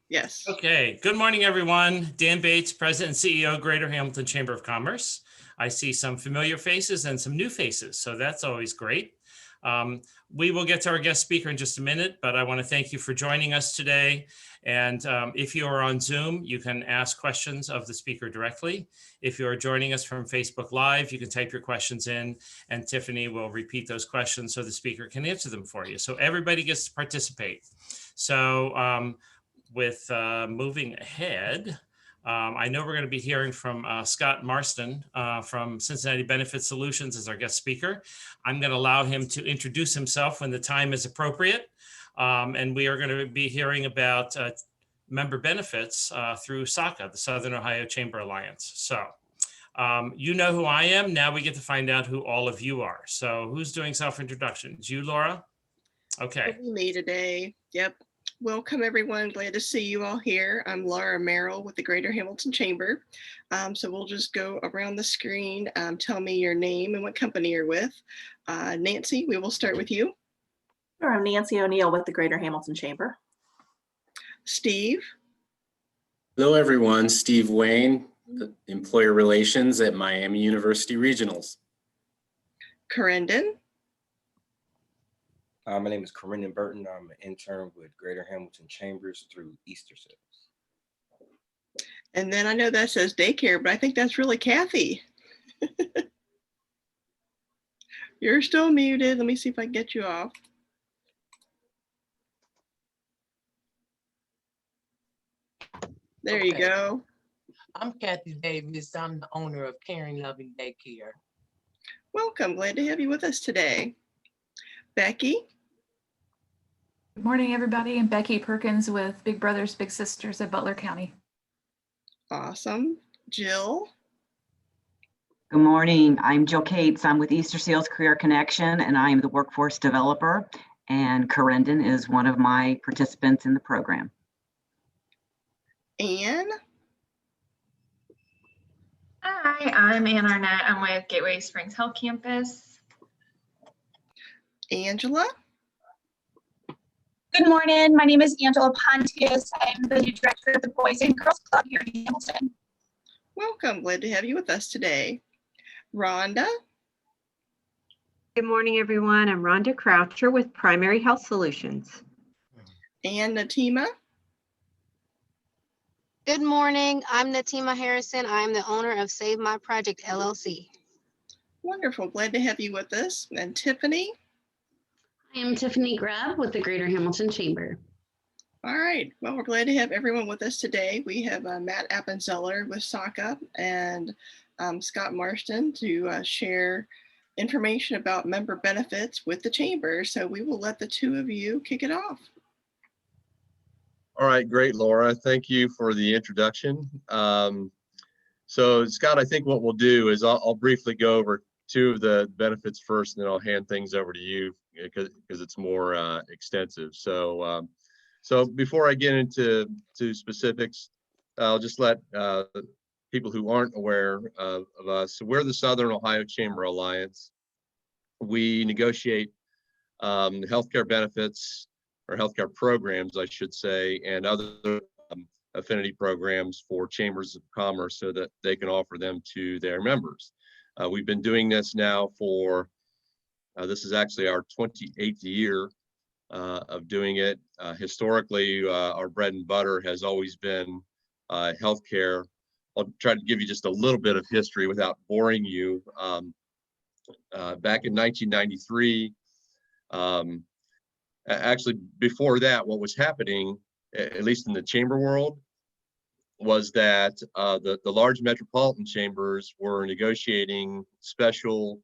Yes. Okay. Good morning, everyone. Dan Bates, President and CEO, Greater Hamilton Chamber of Commerce. I see some familiar faces and some new faces, so that's always great. We will get to our guest speaker in just a minute, but I want to thank you for joining us today. And if you are on Zoom, you can ask questions of the speaker directly. If you are joining us from Facebook Live, you can type your questions in, and Tiffany will repeat those questions so the speaker can answer them for you. So everybody gets to participate. So with moving ahead, I know we're going to be hearing from Scott Marston from Cincinnati Benefit Solutions as our guest speaker. I'm going to allow him to introduce himself when the time is appropriate. And we are going to be hearing about member benefits through SOCA, the Southern Ohio Chamber Alliance. So you know who I am. Now we get to find out who all of you are. So who's doing self-introductions? You, Laura? Okay. Me today. Yep. Welcome, everyone. Glad to see you all here. I'm Laura Merrill with the Greater Hamilton Chamber. So we'll just go around the screen. Tell me your name and what company you're with. Nancy, we will start with you. Sure, I'm Nancy O'Neill with the Greater Hamilton Chamber. Steve. Hello, everyone. Steve Wayne, Employer Relations at Miami University Regionals. Corendon. My name is Corendon Burton. I'm an intern with Greater Hamilton Chambers through Easter Sales. And then I know that says daycare, but I think that's really Kathy. You're still muted. Let me see if I can get you off. There you go. I'm Kathy Davis. I'm the owner of Caring Loving Daycare. Welcome. Glad to have you with us today. Becky. Good morning, everybody. I'm Becky Perkins with Big Brothers Big Sisters of Butler County. Awesome. Jill. Good morning. I'm Jill Cates. I'm with Easter Seals Career Connection, and I am the workforce developer. And Corendon is one of my participants in the program. Anne. Hi, I'm Ann Arnett. I'm with Gateway Springs Health Campus. Angela. Good morning. My name is Angela Pontius. I'm the new director of the Boys and Girls Club here in Hamilton. Welcome. Glad to have you with us today. Rhonda. Good morning, everyone. I'm Rhonda Croucher with Primary Health Solutions. And Natima. Good morning. I'm Natima Harrison. I'm the owner of Save My Project LLC. Wonderful. Glad to have you with us. And Tiffany. I am Tiffany Grubb with the Greater Hamilton Chamber. All right. Well, we're glad to have everyone with us today. We have Matt Appenzeller with SOCA and Scott Marston to share information about member benefits with the Chamber. So we will let the two of you kick it off. All right, great, Laura. Thank you for the introduction. So Scott, I think what we'll do is I'll briefly go over two of the benefits first, and then I'll hand things over to you because it's more extensive. So before I get into specifics, I'll just let people who aren't aware of us. So we're the Southern Ohio Chamber Alliance. We negotiate healthcare benefits, or healthcare programs, I should say, and other affinity programs for chambers of commerce so that they can offer them to their members. We've been doing this now for, this is actually our 28th year of doing it. Historically, our bread and butter has always been healthcare. I'll try to give you just a little bit of history without boring you. Back in 1993, actually before that, what was happening, at least in the chamber world, was that the large metropolitan chambers were negotiating special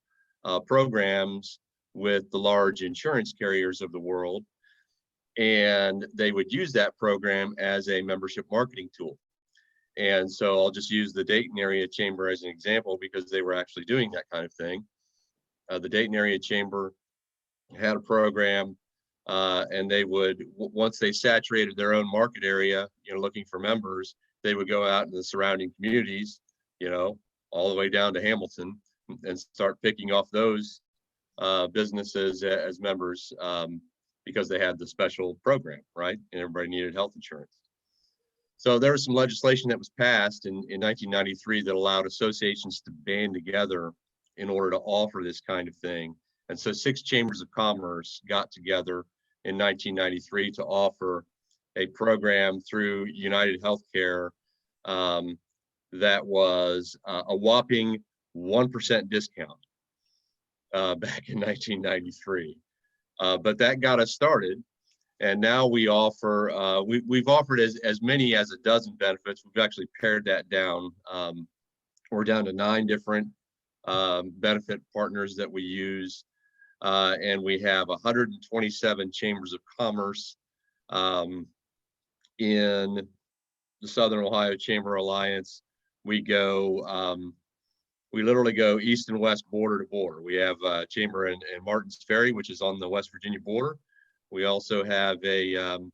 programs with the large insurance carriers of the world, and they would use that program as a membership marketing tool. And so I'll just use the Dayton area chamber as an example because they were actually doing that kind of thing. The Dayton area chamber had a program, and they would, once they saturated their own market area, looking for members, they would go out in the surrounding communities, all the way down to Hamilton, and start picking off those businesses as members. because they had the special program, right? And everybody needed health insurance. So there was some legislation that was passed in 1993 that allowed associations to band together in order to offer this kind of thing. And so 6 chambers of commerce got together in 1993 to offer a program through United Healthcare that was a whopping 1% discount back in 1993. But that got us started. And now we offer, we've offered as many as a dozen benefits. We've actually pared that down. We're down to 9 different benefit partners that we use. And we have 127 chambers of commerce in the Southern Ohio Chamber Alliance. We literally go east and west, border to border. We have a chamber in Martins Ferry, which is on the West Virginia border. We also have the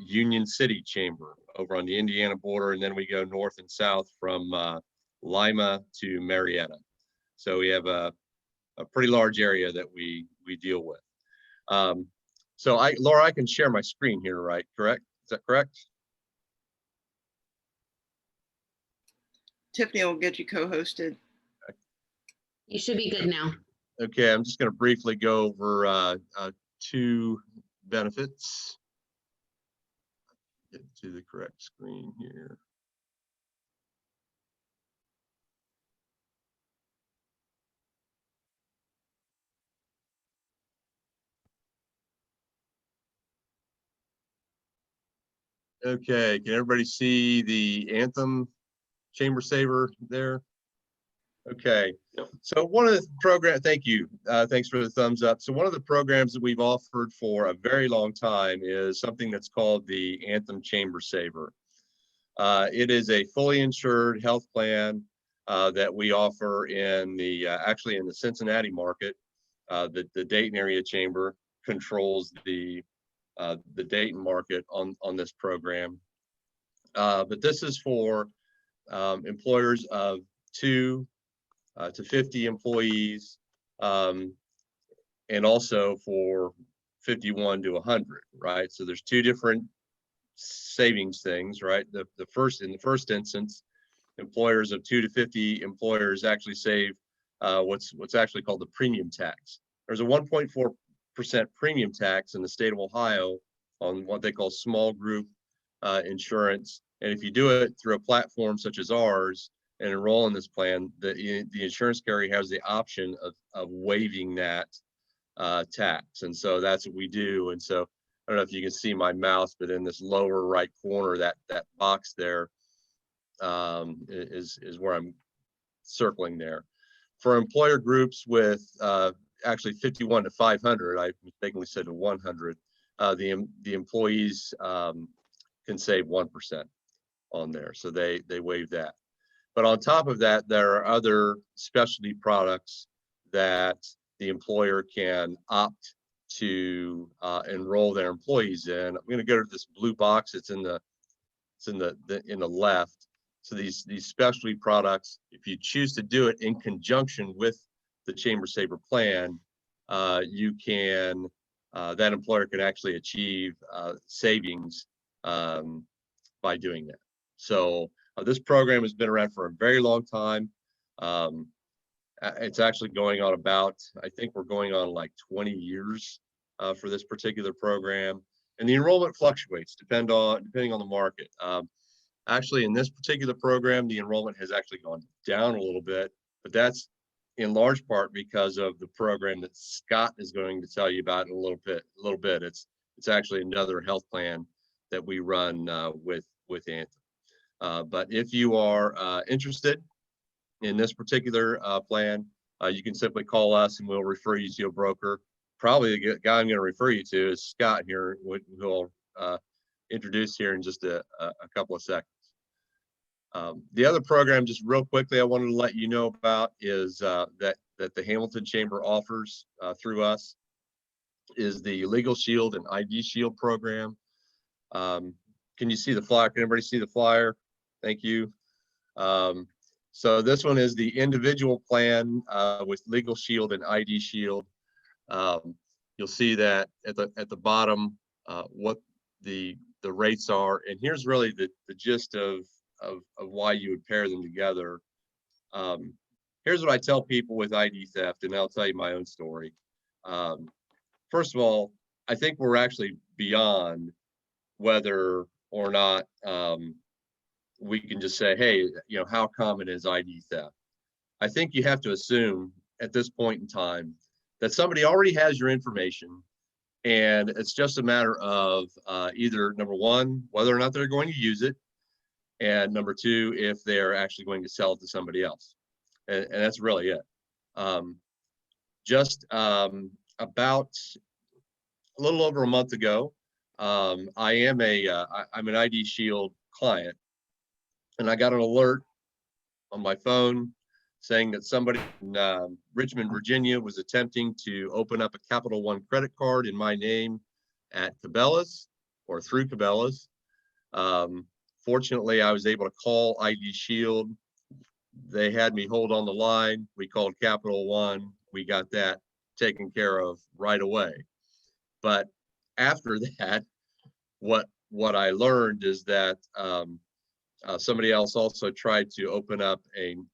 Union City Chamber over on the Indiana border, and then we go north and south from Lima to Marietta. So we have a pretty large area that we deal with. So Laura, I can share my screen here, right? Correct? Is that correct? Tiffany will get you co-hosted. You should be good now. Okay, I'm just going to briefly go over 2 benefits. Get to the correct screen here. Okay, can everybody see the Anthem Chamber Saver there? Okay, so one of the programs, thank you, thanks for the thumbs up. So one of the programs that we've offered for a very long time is something that's called the Anthem Chamber Saver. It is a fully insured health plan that we offer in the, actually in the Cincinnati market. The Dayton area chamber controls the Dayton market on this program. But this is for employers of 2 to 50 employees, and also for 51 to 100, right? So there's 2 different savings things, right? In the first instance, employers of 2 to 50 employers actually save what's actually called the premium tax. There's a 1.4% premium tax in the state of Ohio on what they call small group insurance. And if you do it through a platform such as ours and enroll in this plan, the insurance carrier has the option of waiving that tax. And so that's what we do. And so I don't know if you can see my mouse, but in this lower right corner, that box there is where I'm circling there. For employer groups with actually 51 to 500, I mistakenly said to 100, the employees can save 1% on there. So they waive that. But on top of that, there are other specialty products that the employer can opt to enroll their employees in. I'm going to go to this blue box. It's in the left. So these specialty products, if you choose to do it in conjunction with the Chamber Saver plan, you can that employer can actually achieve savings by doing that. So this program has been around for a very long time. It's actually going on about, I think we're going on like 20 years for this particular program. And the enrollment fluctuates depending on the market. Actually, in this particular program, the enrollment has actually gone down a little bit, but that's in large part because of the program that Scott is going to tell you about in a little bit. It's actually another health plan that we run with Anthem. But if you are interested in this particular plan, you can simply call us and we'll refer you to a broker. Probably the guy I'm going to refer you to is Scott here, who I'll introduce here in just a couple of seconds. The other program, just real quickly, I wanted to let you know about is that the Hamilton Chamber offers through us is the Legal Shield and ID Shield program. Can you see the flyer? Can everybody see the flyer? Thank you. So this one is the individual plan with Legal Shield and ID Shield. you'll see that at the bottom what the rates are. And here's really the gist of why you would pair them together. Here's what I tell people with ID theft, and I'll tell you my own story. First of all, I think we're actually beyond whether or not we can just say, hey, you know, how common is ID theft? I think you have to assume at this point in time that somebody already has your information, and it's just a matter of either, number one, whether or not they're going to use it, and number two, if they're actually going to sell it to somebody else. And that's really it. About a little over a month ago, I'm an ID Shield client, and I got an alert on my phone saying that somebody in Richmond, Virginia was attempting to open up a Capital One credit card in my name at Cabela's or through Cabela's. Fortunately, I was able to call ID Shield. They had me hold on the line. We called Capital One. We got that taken care of right away. But after that, what I learned is that somebody else also tried to open up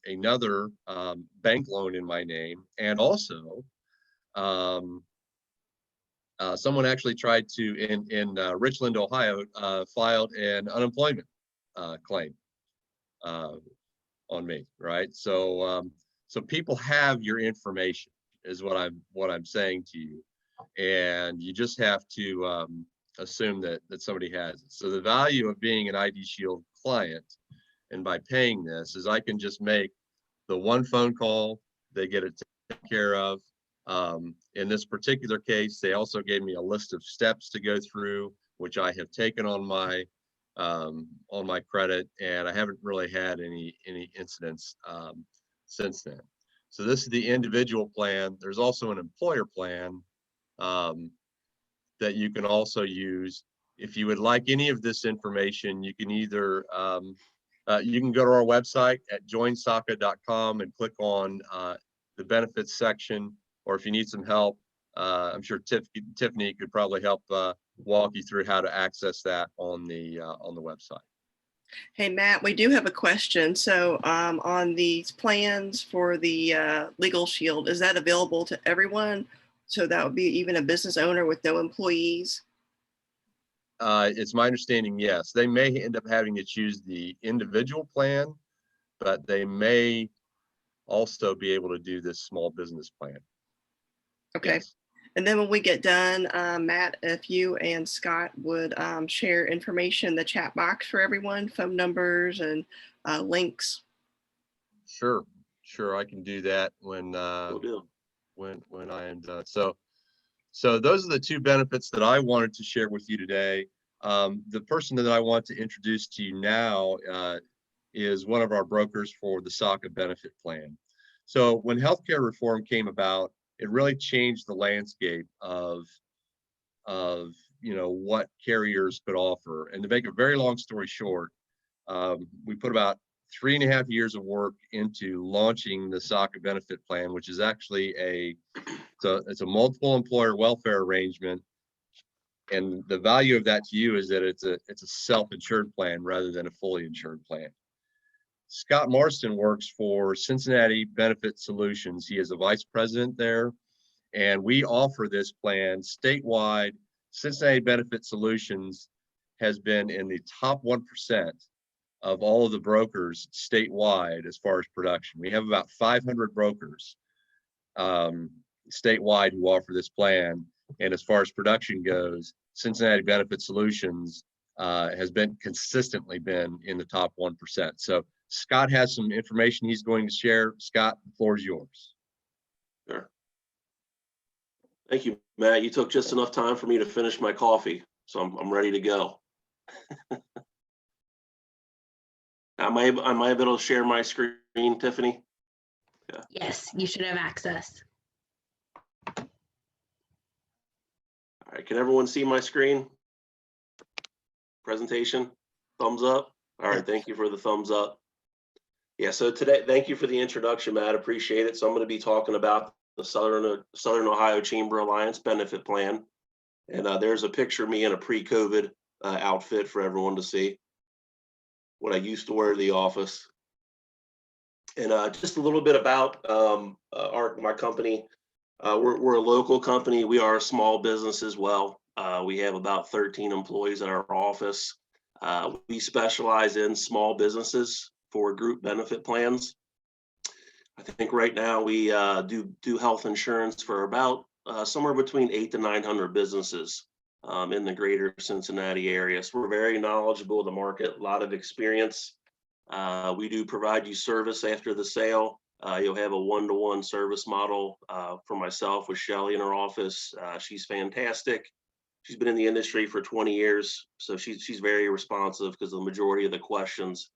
another bank loan in my name, and also someone actually tried to in Richland, Ohio, filed an unemployment claim on me, right? So so people have your information, is what I'm saying to you, and you just have to assume that somebody has it. So the value of being an ID Shield client, and by paying this, is I can just make the one phone call, they get it taken care of. In this particular case, they also gave me a list of steps to go through, which I have taken on my credit, and I haven't really had any incidents since then. So this is the individual plan. There's also an employer plan that you can also use. If you would like any of this information, you can either you can go to our website at joinsoca.com and click on the benefits section, or if you need some help, I'm sure Tiffany could probably help walk you through how to access that on the website. Hey, Matt, we do have a question. So on these plans for the Legal Shield, is that available to everyone? So that would be even a business owner with no employees? It's my understanding, yes. They may end up having to choose the individual plan, but they may also be able to do this small business plan. Okay. Yes. And then when we get done, Matt, if you and Scott would share information in the chat box for everyone, phone numbers and links. Sure, I can do that when I am done. So those are the two benefits that I wanted to share with you today. The person that I want to introduce to you now is one of our brokers for the SOCA benefit plan. So when healthcare reform came about, it really changed the landscape of what carriers could offer. And to make a very long story short, we put about 3.5 years of work into launching the SOCA benefit plan, which is actually it's a multiple employer welfare arrangement. And the value of that to you is that it's a self-insured plan rather than a fully insured plan. Scott Marston works for Cincinnati Benefit Solutions. He is a vice president there, and we offer this plan statewide. Cincinnati Benefit Solutions has been in the top 1% of all of the brokers statewide as far as production. We have about 500 brokers statewide who offer this plan. And as far as production goes, Cincinnati Benefit Solutions has consistently been in the top 1%. So Scott has some information he's going to share. Scott, the floor is yours. Sure. Thank you, Matt. You took just enough time for me to finish my coffee, so I'm ready to go. Am I able to share my screen, Tiffany? Yeah. Yes, you should have access. All right, can everyone see my screen? Presentation, thumbs up. All right, thank you for the thumbs up. Yeah, so today, thank you for the introduction, Matt, appreciate it. So I'm going to be talking about the Southern Ohio Chamber Alliance Benefit Plan. And there's a picture of me in a pre-COVID outfit for everyone to see, what I used to wear to the office. And just a little bit about my company. We're a local company. We are a small business as well. We have about 13 employees at our office. We specialize in small businesses for group benefit plans. I think right now we do health insurance for about somewhere between 800 to 900 businesses in the greater Cincinnati area. So we're very knowledgeable of the market, a lot of experience. We do provide you service after the sale. You'll have a one-to-one service model for myself with Shelly in our office. She's fantastic. She's been in the industry for 20 years, so she's very responsive because the majority of the questions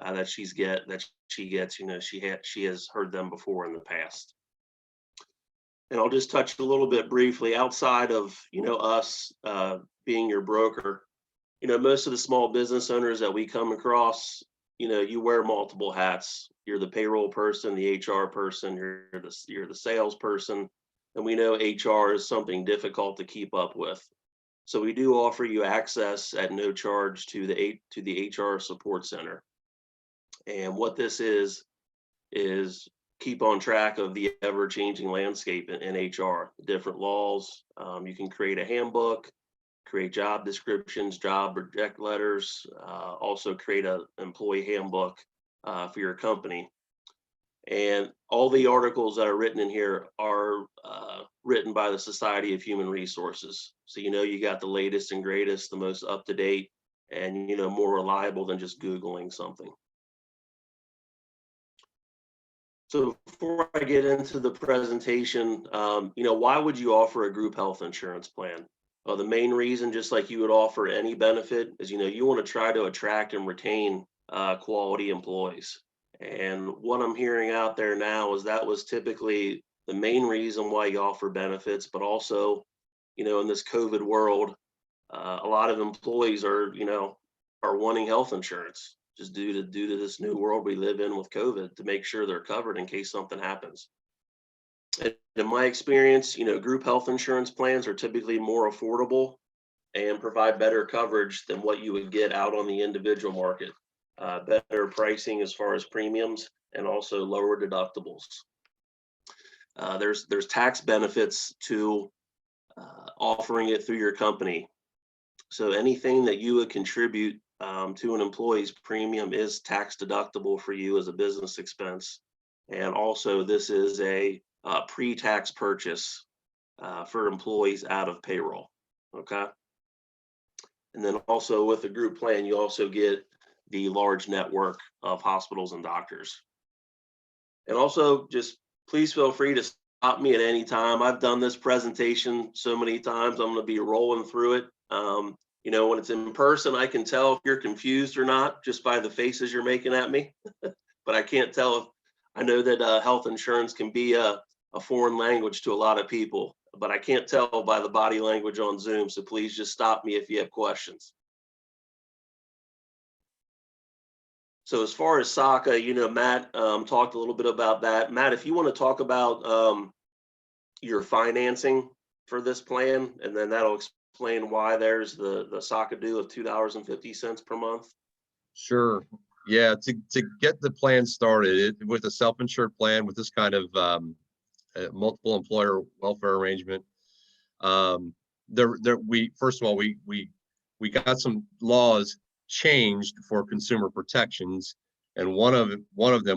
that she gets, you know, she has heard them before in the past. And I'll just touch a little bit briefly outside of, you know, us being your broker. You know, most of the small business owners that we come across, you know, you wear multiple hats. You're the payroll person, the HR person, you're the salesperson, and we know HR is something difficult to keep up with. So we do offer you access at no charge to the HR support center. And what this is keep on track of the ever-changing landscape in HR, different laws. You can create a handbook, create job descriptions, job reject letters, also create an employee handbook for your company. And all the articles that are written in here are written by the Society of Human Resources. So, you know, you got the latest and greatest, the most up-to-date, and, you know, more reliable than just Googling something. So before I get into the presentation, you know, why would you offer a group health insurance plan? Well, the main reason, just like you would offer any benefit, is, you know, you want to try to attract and retain quality employees. And what I'm hearing out there now is that was typically the main reason why you offer benefits, but also, you know, in this COVID world, a lot of employees are, you know, are wanting health insurance just due to this new world we live in with COVID, to make sure they're covered in case something happens. And in my experience, you know, group health insurance plans are typically more affordable and provide better coverage than what you would get out on the individual market. Better pricing as far as premiums, and also lower deductibles. There's tax benefits to offering it through your company. So anything that you would contribute to an employee's premium is tax deductible for you as a business expense. And also this is a pre-tax purchase for employees out of payroll, okay? And then also with the group plan, you also get the large network of hospitals and doctors. And also, just please feel free to stop me at any time. I've done this presentation so many times, I'm gonna be rolling through it. You know, when it's in person, I can tell if you're confused or not just by the faces you're making at me. But I can't tell if, I know that health insurance can be a foreign language to a lot of people, but I can't tell by the body language on Zoom. So please just stop me if you have questions. So as far as SOCA, you know, Matt talked a little bit about that. Matt, if you want to talk about your financing for this plan, and then that'll explain why there's the SOCA due of $2.50 per month. Sure. Yeah, to get the plan started with a self-insured plan with this kind of multiple employer welfare arrangement, we first of all we got some laws changed for consumer protections, and one of them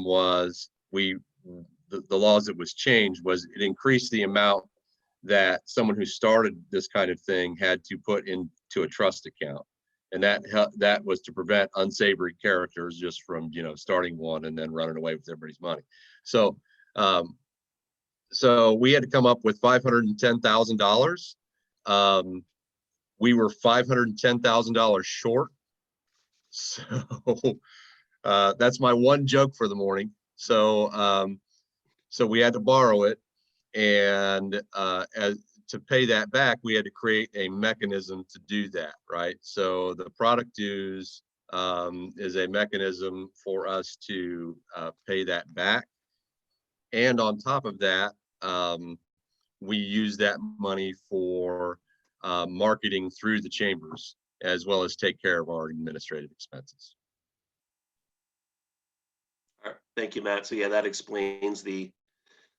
was the laws that was changed was it increased the amount that someone who started this kind of thing had to put into a trust account, and that was to prevent unsavory characters just from, you know, starting one and then running away with everybody's money. So so we had to come up with $510,000. We were $510,000 short. So that's my one joke for the morning. So so we had to borrow it, and to pay that back, we had to create a mechanism to do that, right? So the product dues is a mechanism for us to pay that back. And on top of that, we use that money for marketing through the chambers, as well as take care of our administrative expenses. All right, thank you, Matt. So yeah, that explains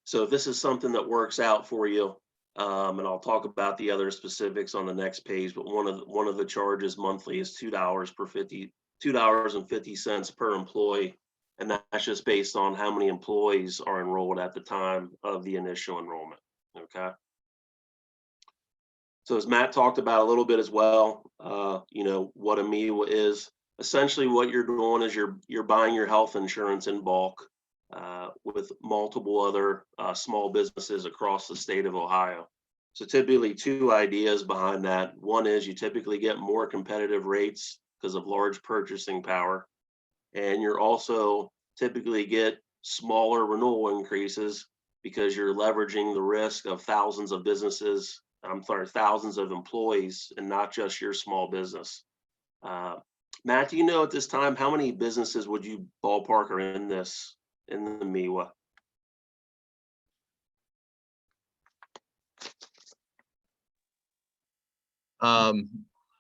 so if this is something that works out for you, and I'll talk about the other specifics on the next page, but one of the charges monthly is $2.50 per employee. And that's just based on how many employees are enrolled at the time of the initial enrollment, okay? So as Matt talked about a little bit as well, what a MEWA is. Essentially what you're doing is you're buying your health insurance in bulk with multiple other small businesses across the state of Ohio. So typically 2 ideas behind that. One is you typically get more competitive rates because of large purchasing power. And you're also typically get smaller renewal increases because you're leveraging the risk of thousands of employees and not just your small business. Matt, do you know at this time, how many businesses would you ballpark are in the MEWA?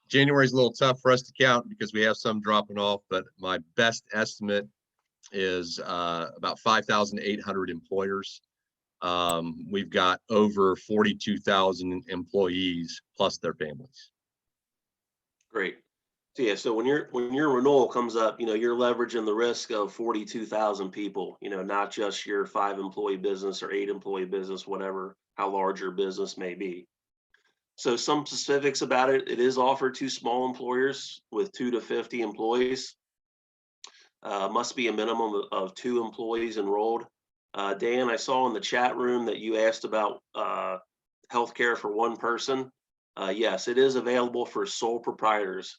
January is a little tough for us to count because we have some dropping off, but my best estimate is about 5,800 employers. We've got over 42,000 employees plus their families. Great. So yeah, so when your renewal comes up, you're leveraging the risk of 42,000 people, not just your 5-employee business or 8-employee business, whatever, how large your business may be. So some specifics about it, it is offered to small employers with 2 to 50 employees. Must be a minimum of 2 employees enrolled. Dan, I saw in the chat room that you asked about healthcare for one person. Yes, it is available for sole proprietors.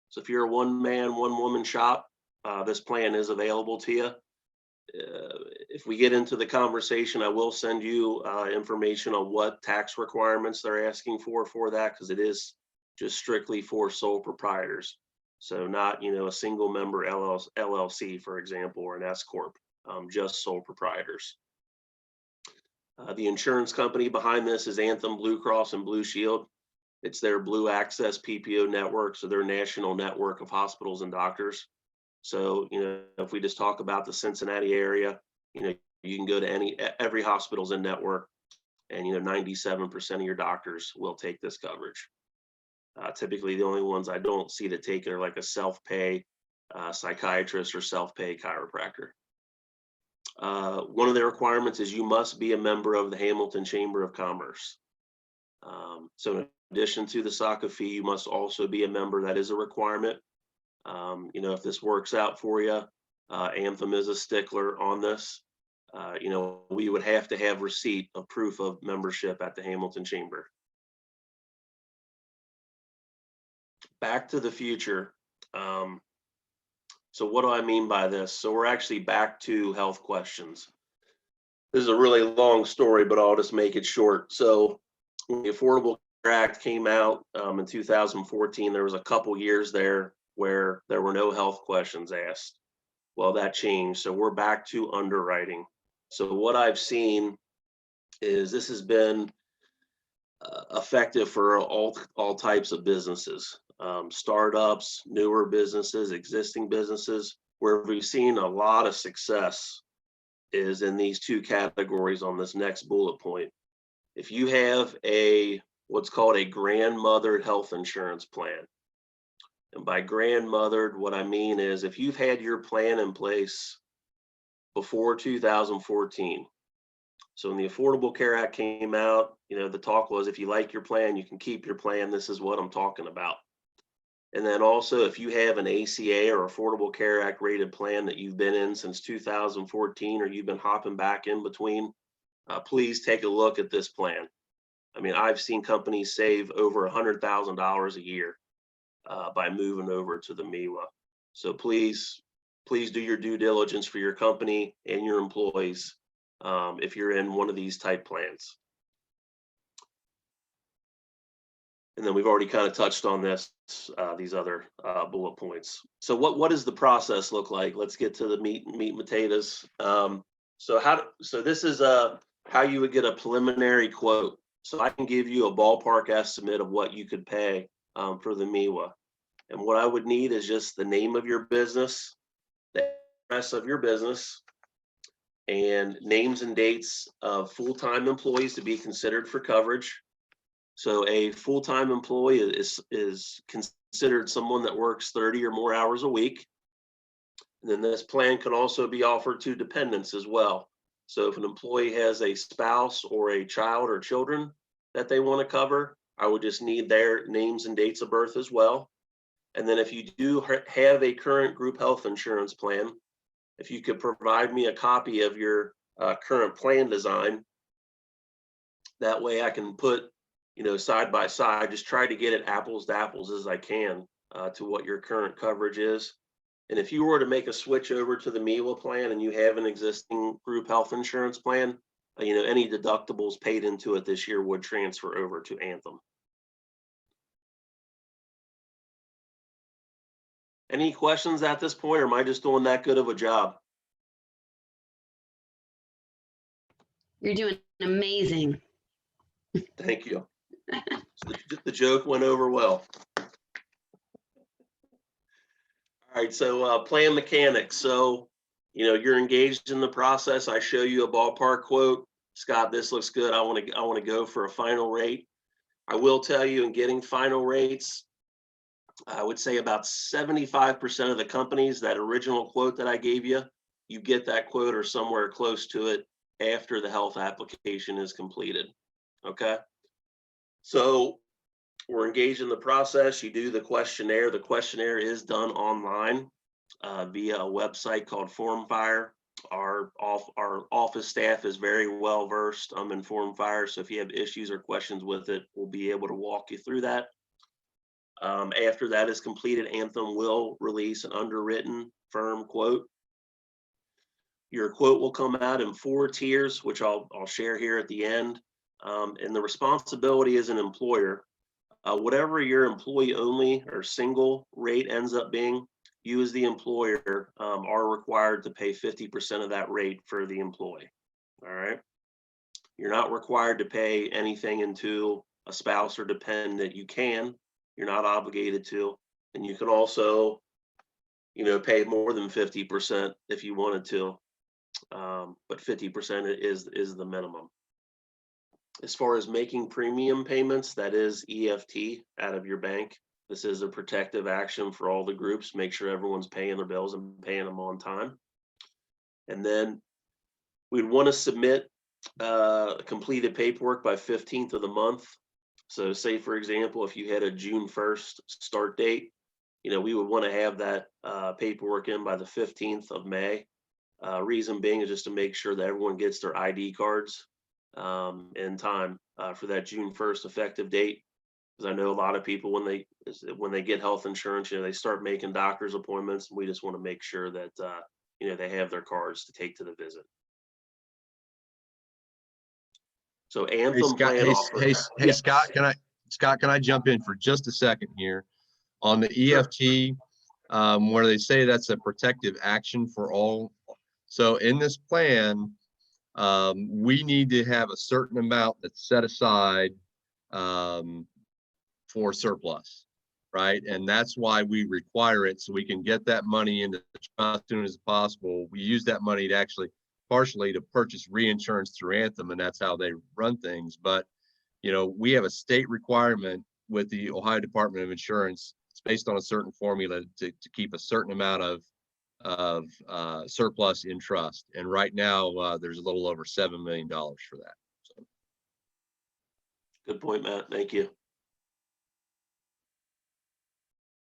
So if you're a one-man, one-woman shop, this plan is available to you. If we get into the conversation, I will send you information on what tax requirements they're asking for that, because it is just strictly for sole proprietors. So not, a single member LLC, for example, or an S Corp, just sole proprietors. The insurance company behind this is Anthem, Blue Cross, and Blue Shield. It's their Blue Access PPO network, so their national network of hospitals and doctors. So, if we just talk about the Cincinnati area, you can go to every hospital's in network, and 97% of your doctors will take this coverage. Typically, the only ones I don't see that take it are like a self-pay psychiatrist or self-pay chiropractor. One of the requirements is you must be a member of the Hamilton Chamber of Commerce. So in addition to the SOCA fee, you must also be a member. That is a requirement. If this works out for you, Anthem is a stickler on this. We would have to have receipt of proof of membership at the Hamilton Chamber. Back to the future. So what do I mean by this? So we're actually back to health questions. This is a really long story, but I'll just make it short. So when the Affordable Care Act came out in 2014, there was a couple years there where there were no health questions asked. Well, that changed. So we're back to underwriting. So what I've seen is this has been effective for all types of businesses, startups, newer businesses, existing businesses. Where we've seen a lot of success is in these 2 categories on this next bullet point. If you have what's called a grandmothered health insurance plan, and by grandmothered, what I mean is if you've had your plan in place before 2014, so when the Affordable Care Act came out, the talk was if you like your plan, you can keep your plan. This is what I'm talking about. And then also if you have an ACA or Affordable Care Act rated plan that you've been in since 2014, or you've been hopping back in between, please take a look at this plan. I mean, I've seen companies save over $100,000 a year by moving over to the MEWA. So please do your due diligence for your company and your employees if you're in one of these type plans. And then we've already kind of touched on these other bullet points. So what does the process look like? Let's get to the meat and potatoes. So this is how you would get a preliminary quote. So I can give you a ballpark estimate of what you could pay for the MEWA. And what I would need is just the name of your business, the address of your business, and names and dates of full-time employees to be considered for coverage. So a full-time employee is considered someone that works 30 or more hours a week. And then this plan can also be offered to dependents as well. So if an employee has a spouse or a child or children that they want to cover, I would just need their names and dates of birth as well. And then if you do have a current group health insurance plan, if you could provide me a copy of your current plan design, that way I can put, side by side, just try to get it apples to apples as I can to what your current coverage is. And if you were to make a switch over to the MEWA plan and you have an existing group health insurance plan, any deductibles paid into it this year would transfer over to Anthem. Any questions at this point, or am I just doing that good of a job? You're doing amazing. Thank you. The joke went over well. All right, so plan mechanics. So, you're engaged in the process. I show you a ballpark quote. Scott, this looks good. I want to go for a final rate. I will tell you, in getting final rates, I would say about 75% of the companies, that original quote that I gave you, you get that quote or somewhere close to it after the health application is completed. Okay. So we're engaged in the process. You do the questionnaire. The questionnaire is done online via a website called FormFire. Our office staff is very well versed in FormFire. So if you have issues or questions with it, we'll be able to walk you through that. After that is completed, Anthem will release an underwritten firm quote. Your quote will come out in 4 tiers, which I'll share here at the end. And the responsibility as an employer, whatever your employee only or single rate ends up being, you as the employer are required to pay 50% of that rate for the employee. All right. You're not required to pay anything into a spouse or dependent. You can. You're not obligated to. And you can also, pay more than 50% if you wanted to. But 50% is the minimum. As far as making premium payments, that is EFT out of your bank. This is a protective action for all the groups. Make sure everyone's paying their bills and paying them on time. And then we'd want to submit completed paperwork by 15th of the month. So say, for example, if you had a June 1st start date, we would want to have that paperwork in by the 15th of May. Reason being is just to make sure that everyone gets their ID cards in time for that June 1st effective date. Because I know a lot of people, when they get health insurance, they start making doctor's appointments, and we just want to make sure that they have their cards to take to the visit. So Anthem plan offers. Hey, Scott, can I jump in for just a second here on the EFT, where they say that's a protective action for all. So in this plan, we need to have a certain amount that's set aside for surplus, right? And that's why we require it, so we can get that money into the trust as soon as possible. We use that money to actually partially to purchase reinsurance through Anthem, and that's how they run things. But we have a state requirement with the Ohio Department of Insurance. It's based on a certain formula to keep a certain amount of surplus in trust. And right now there's a little over $7 million for that. So. Good point, Matt. Thank you.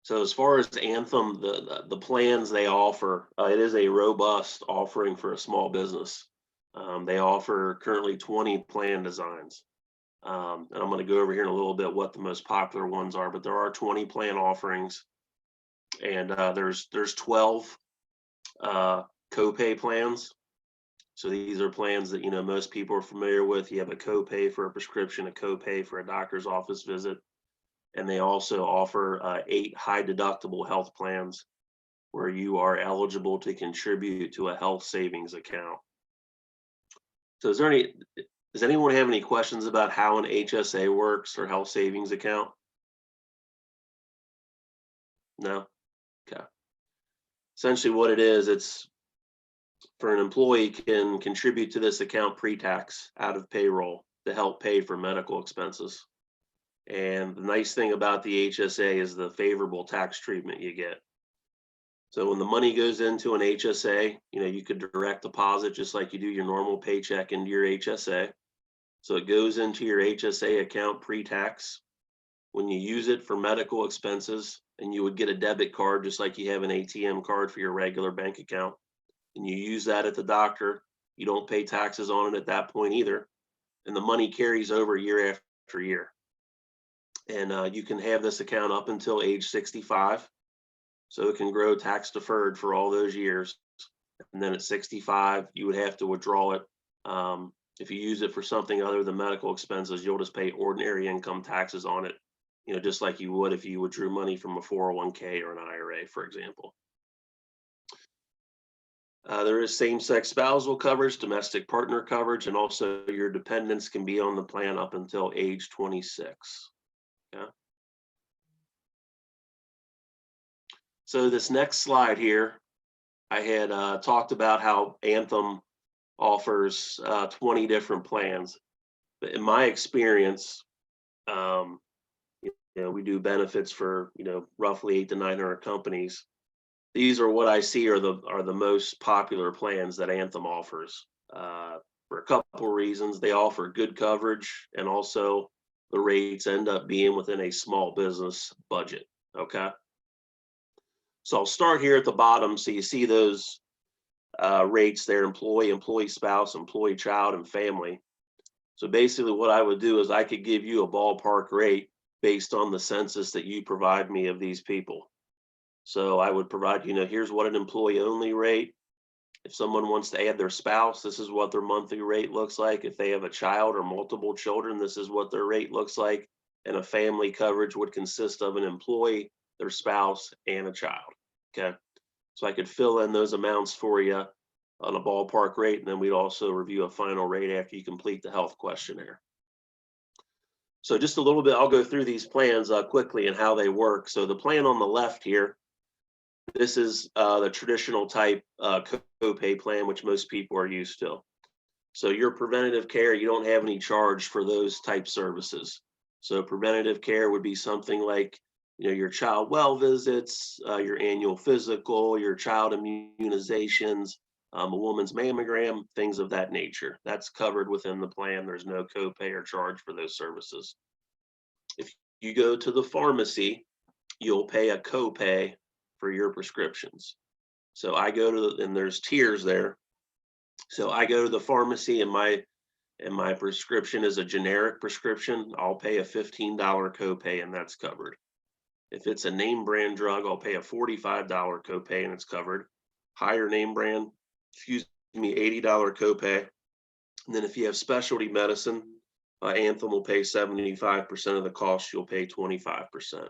So as far as Anthem, the plans they offer, it is a robust offering for a small business. They offer currently 20 plan designs. And I'm going to go over here in a little bit what the most popular ones are, but there are 20 plan offerings, and there's 12 copay plans. So these are plans that most people are familiar with. You have a copay for a prescription, a copay for a doctor's office visit. And they also offer 8 high deductible health plans where you are eligible to contribute to a health savings account. So does anyone have any questions about how an HSA works or health savings account? No? Okay. Essentially what it is, it's for an employee can contribute to this account pre-tax out of payroll to help pay for medical expenses. And the nice thing about the HSA is the favorable tax treatment you get. So when the money goes into an HSA, you could direct deposit just like you do your normal paycheck into your HSA. So it goes into your HSA account pre-tax. When you use it for medical expenses, and you would get a debit card just like you have an ATM card for your regular bank account, and you use that at the doctor, you don't pay taxes on it at that point either. And the money carries over year after year. And you can have this account up until age 65. So it can grow tax deferred for all those years. And then at 65, you would have to withdraw it. If you use it for something other than medical expenses, you'll just pay ordinary income taxes on it, just like you would if you withdrew money from a 401k or an IRA, for example. There is same-sex spousal coverage, domestic partner coverage, and also your dependents can be on the plan up until age 26. Yeah. So this next slide here, I had talked about how Anthem offers 20 different plans. But in my experience, we do benefits for roughly 800 to 900 companies. These are what I see are the most popular plans that Anthem offers for a couple of reasons. They offer good coverage, and also the rates end up being within a small business budget. Okay. So I'll start here at the bottom. So you see those rates there: employee, employee spouse, employee child, and family. So basically what I would do is I could give you a ballpark rate based on the census that you provide me of these people. So I would provide, here's what an employee only rate. If someone wants to add their spouse, this is what their monthly rate looks like. If they have a child or multiple children, this is what their rate looks like. And a family coverage would consist of an employee, their spouse, and a child. Okay. So I could fill in those amounts for you on a ballpark rate, and then we'd also review a final rate after you complete the health questionnaire. So just a little bit, I'll go through these plans quickly and how they work. So the plan on the left here, this is the traditional type copay plan, which most people are used to. So your preventative care, you don't have any charge for those type services. So preventative care would be something like, your child well visits, your annual physical, your child immunizations, a woman's mammogram, things of that nature. That's covered within the plan. There's no copay or charge for those services. If you go to the pharmacy, you'll pay a copay for your prescriptions. So I go to and there's tiers there. So I go to the pharmacy, and my prescription is a generic prescription. I'll pay a $15 copay, and that's covered. If it's a name brand drug, I'll pay a $45 copay, and it's covered. Higher name brand, $80 copay. And then if you have specialty medicine, Anthem will pay 75% of the cost. You'll pay 25%.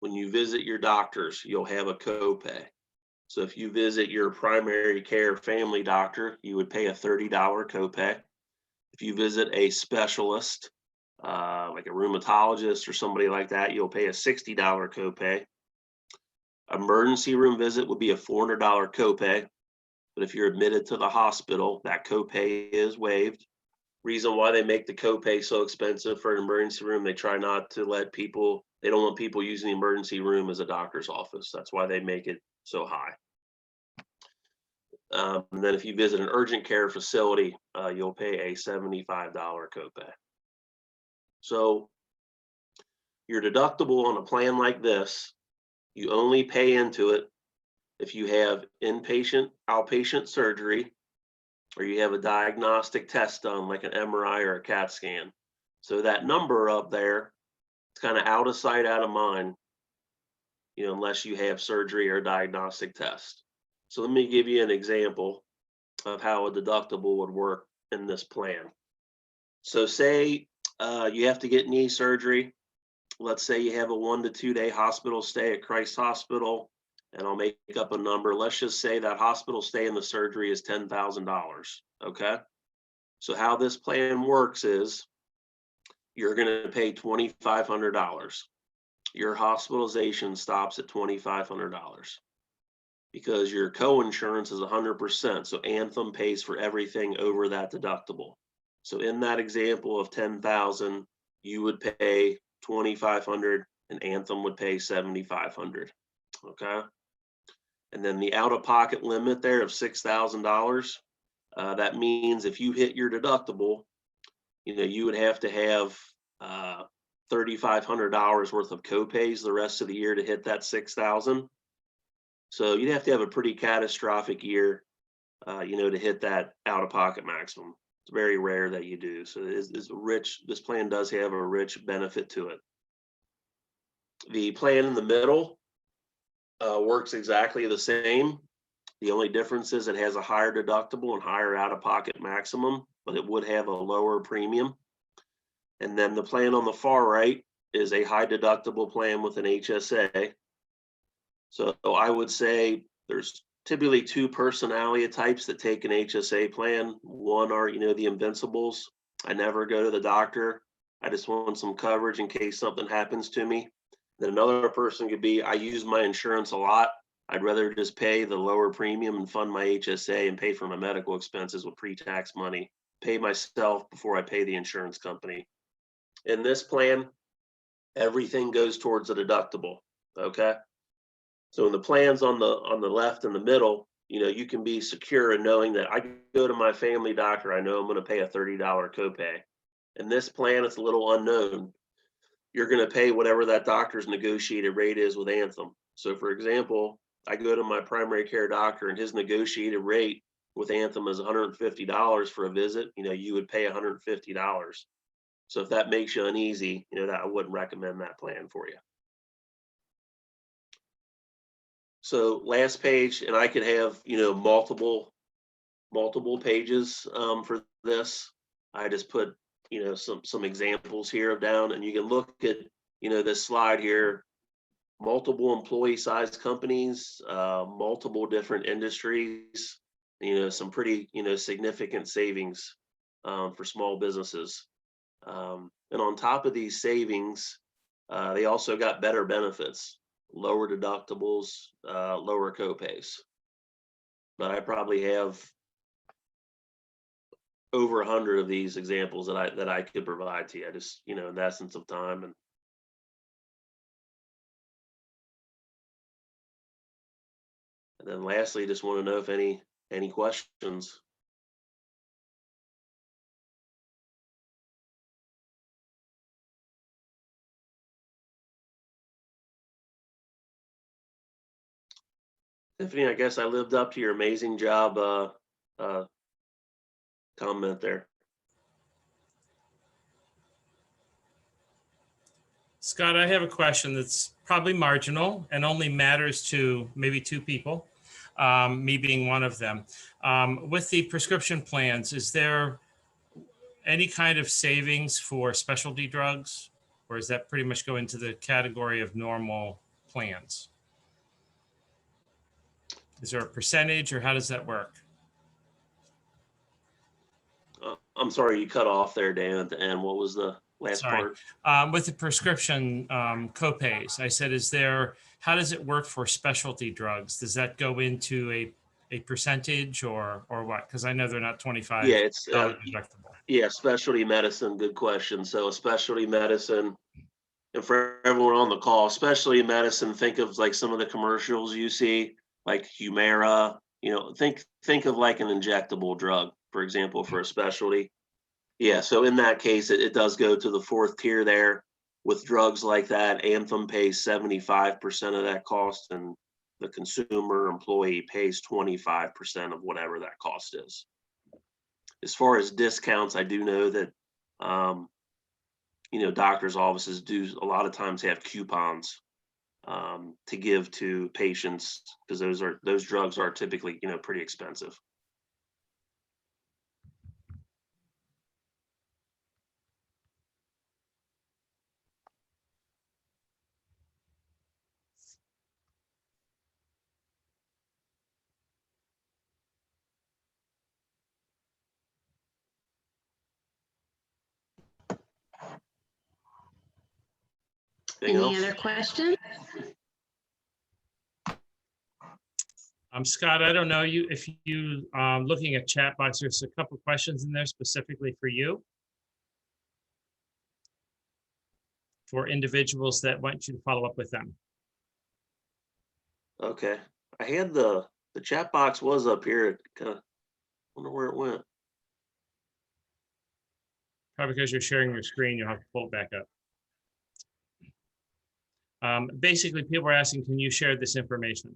When you visit your doctors, you'll have a copay. So if you visit your primary care family doctor, you would pay a $30 copay. If you visit a specialist, like a rheumatologist or somebody like that, you'll pay a $60 copay. Emergency room visit would be a $400 copay. But if you're admitted to the hospital, that copay is waived. Reason why they make the copay so expensive for an emergency room, they try not to let people, they don't want people using the emergency room as a doctor's office. That's why they make it so high. And then if you visit an urgent care facility, you'll pay a $75 copay. So your deductible on a plan like this, you only pay into it if you have inpatient, outpatient surgery, or you have a diagnostic test done like an MRI or a CAT scan. So that number up there, it's kind of out of sight, out of mind, unless you have surgery or a diagnostic test. So let me give you an example of how a deductible would work in this plan. So say you have to get knee surgery. Let's say you have a 1 to 2 day hospital stay at Christ Hospital, and I'll make up a number. Let's just say that hospital stay and the surgery is $10,000. Okay. So how this plan works is you're going to pay $2,500. Your hospitalization stops at $2,500 because your co-insurance is 100%. So Anthem pays for everything over that deductible. So in that example of 10,000, you would pay 2,500 and Anthem would pay 7,500. Okay. And then the out-of-pocket limit there of $6,000. That means if you hit your deductible, you would have to have $3,500 worth of copays the rest of the year to hit that 6,000. So you'd have to have a pretty catastrophic year, to hit that out-of-pocket maximum. It's very rare that you do. So this plan does have a rich benefit to it. The plan in the middle works exactly the same. The only difference is it has a higher deductible and higher out-of-pocket maximum, but it would have a lower premium. And then the plan on the far right is a high deductible plan with an HSA. So I would say there's typically two personality types that take an HSA plan. One are, the invincibles. I never go to the doctor. I just want some coverage in case something happens to me. Then another person could be, I use my insurance a lot. I'd rather just pay the lower premium and fund my HSA and pay for my medical expenses with pre-tax money. Pay myself before I pay the insurance company. In this plan, everything goes towards a deductible. Okay. So in the plans on the left and the middle, you can be secure in knowing that I go to my family doctor, I know I'm going to pay a $30 copay. In this plan, it's a little unknown. You're going to pay whatever that doctor's negotiated rate is with Anthem. So for example, I go to my primary care doctor and his negotiated rate with Anthem is $150 for a visit. You would pay $150. So if that makes you uneasy, that I wouldn't recommend that plan for you. So last page, and I could have, multiple pages for this. I just put, some examples here down, and you can look at, this slide here, multiple employee sized companies, multiple different industries, some pretty, significant savings for small businesses. And on top of these savings, they also got better benefits, lower deductibles, lower copays. But I probably have over 100 of these examples that I could provide to you. I just, in the essence of time. And then lastly, just want to know if any questions. Tiffany, I guess I lived up to your amazing job comment there. Scott, I have a question that's probably marginal and only matters to maybe two people, me being one of them. With the prescription plans, is there any kind of savings for specialty drugs, or does that pretty much go into the category of normal plans? Is there a percentage, or how does that work? I'm sorry, you cut off there, Dan, at the end. What was the last part? With the prescription copays, I said, how does it work for specialty drugs? Does that go into a percentage or what? Because I know they're not $25 Yeah, it's deductible. Yeah, specialty medicine. Good question. So a specialty medicine, and for everyone on the call, specialty medicine, think of like some of the commercials you see, like Humira. Think of like an injectable drug, for example, for a specialty. Yeah, so in that case, it does go to the fourth tier there. With drugs like that, Anthem pays 75% of that cost, and the consumer employee pays 25% of whatever that cost is. As far as discounts, I do know that, doctors' offices do a lot of times have coupons to give to patients, because those drugs are typically, pretty expensive. Anything Any else? other questions? Scott, I don't know if you looking at chat box, there's a couple questions in there specifically for you. For individuals that want you to follow up with them. Okay. I had the chat box was up here. It kind of wonder where it went. Probably because you're sharing your screen, you'll have to pull it back up. Basically, people are asking, can you share this information?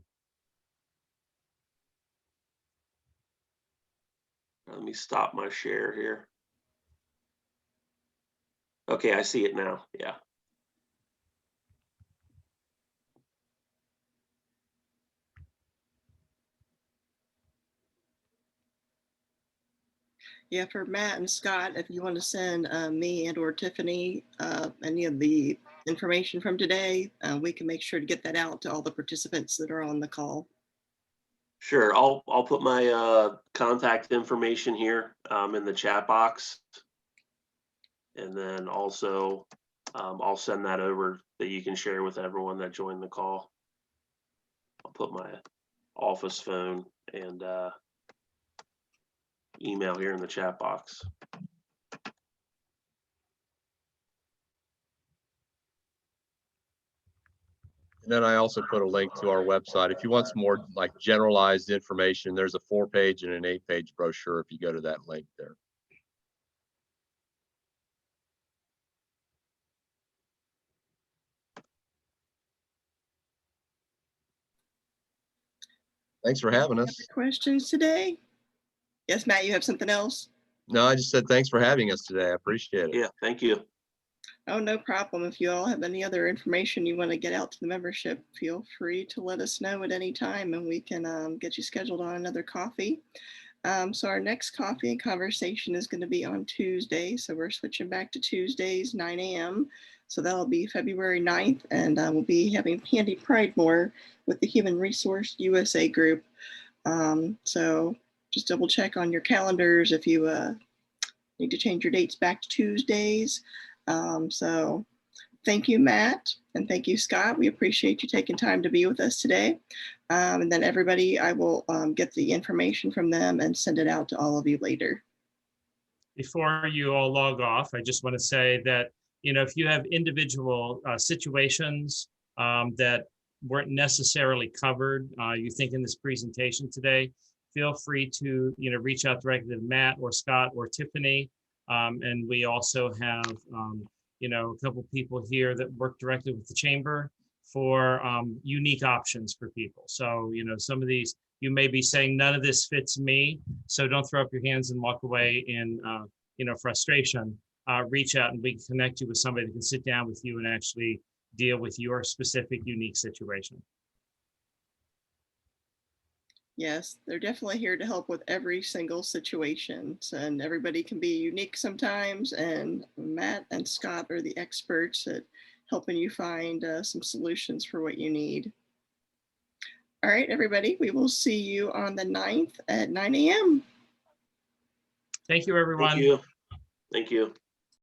Let me stop my share here. Okay, I see it now. Yeah. Yeah, for Matt and Scott, if you want to send me and or Tiffany any of the information from today, we can make sure to get that out to all the participants that are on the call. Sure. I'll put my contact information here in the chat box. And then also I'll send that over that you can share with everyone that joined the call. I'll put my office phone and email here in the chat box. And then I also put a link to our website. If you want some more like generalized information, there's a 4-page and an 8-page brochure if you go to that link there. Thanks for having us. Questions today? Yes, Matt, you have something else? No, I just said thanks for having us today. I appreciate it. Yeah, thank you. Oh, no problem. If you all have any other information you want to get out to the membership, feel free to let us know at any time and we can get you scheduled on another coffee. So our next coffee and conversation is going to be on Tuesday. So we're switching back to Tuesdays, 9 a.m. So that'll be February 9th, and we'll be having Candy Pridemore with the Human Resource USA group. So just double check on your calendars if you need to change your dates back to Tuesdays. So thank you, Matt, and thank you, Scott. We appreciate you taking time to be with us today. And then everybody, I will get the information from them and send it out to all of you later. Before you all log off, I just want to say that, if you have individual situations that weren't necessarily covered, you think in this presentation today, feel free to, reach out directly to Matt or Scott or Tiffany. And we also have, a couple people here that work directly with the chamber for unique options for people. So, some of these, you may be saying none of this fits me. So don't throw up your hands and walk away in, frustration. Reach out and we can connect you with somebody that can sit down with you and actually deal with your specific unique situation. Yes, they're definitely here to help with every single situation. And everybody can be unique sometimes. And Matt and Scott are the experts at helping you find some solutions for what you need. All right, everybody, we will see you on the 9th at 9 a.m. Thank you, everyone. Thank you. Thank you.